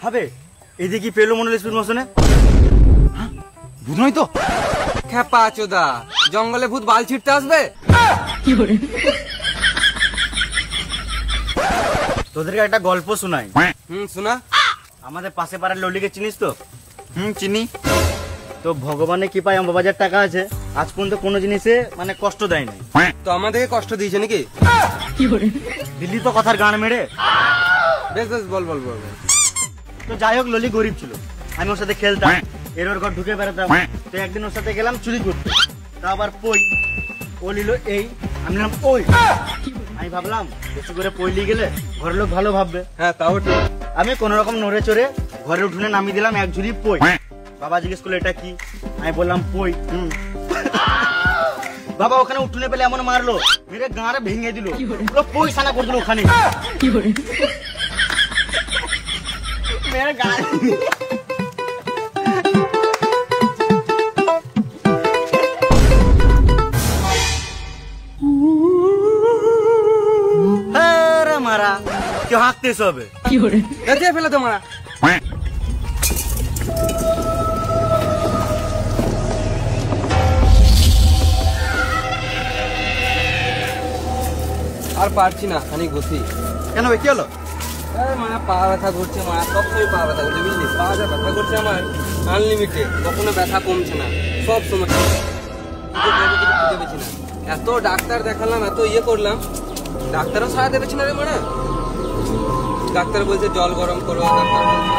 হবে এদিকে কি পেলো মনে হলো স্পিড মোশনে? ভূত নয় তো? খেপা চোদা, জঙ্গলে ভূত বাল ছিটতে আসবে? তোদেরকে একটা গল্প শোনাই। শোনা। আমাদের পাশে পাড়ার ললিকে চিনিস তো? চিনি। তো ভগবানের কৃপায় আমার বাবার টাকা আছে, আজ পর্যন্ত কোনো জিনিসে মানে কষ্ট দেয় নাই। তো আমাদেরকে কষ্ট দিয়েছে নাকি? দিল্লি তো কথার গান মেরে। বেশ বেশ, বল বল বল। তো যাই হোক, ললি গরিব ছিল, আমি ওর সাথে খেলতাম, এর ওর ঘর ঢুকে বেড়াতাম। তো একদিন ওর সাথে গেলাম চুরি করতে, তা আবার পই ও নিল এই, আমি নিলাম ওই। আমি ভাবলাম বেশি করে পইলি গেলে ঘরের লোক ভালো ভাববে। হ্যাঁ তাও ঠিক। আমি কোন রকম নড়ে চড়ে ঘরের উঠোনে নামিয়ে দিলাম এক ঝুড়ি পই। বাবা জিজ্ঞেস করলো এটা কি, আমি বললাম পই। বাবা ওখানে উঠোনে পেলে এমন মারলো, মেরে গাঁড়ে ভেঙে দিল, পুরো পই সানা করে দিল ওখানে। মেরে গাঁড়ে মারা কেউ হাঁকতে হবে ফেলে তো মারা। আর পারছি না, খানিক বসি। কেন ভাই, কি হলো? মারা পা ব্যথা করছে, মারা সবসময় পা ব্যথা করছে, বুঝলি? পা ব্যথা করছে আমার আনলিমিটেড, কখনো ব্যথা কমছে না, সব সময় খুঁজে পেয়েছি না। এত ডাক্তার দেখালাম, এত ইয়ে করলাম, ডাক্তারও সারা দেবেছে না রে মারা। ডাক্তার বলছে জল গরম করো, ডাক্তার বলছে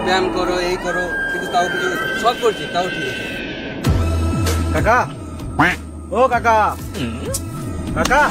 ব্যায়াম করো, এই করো, কিন্তু তাও কিছু, সব করছি তাও ঠিক আছে। কাকা, ও কাকা, কাকা।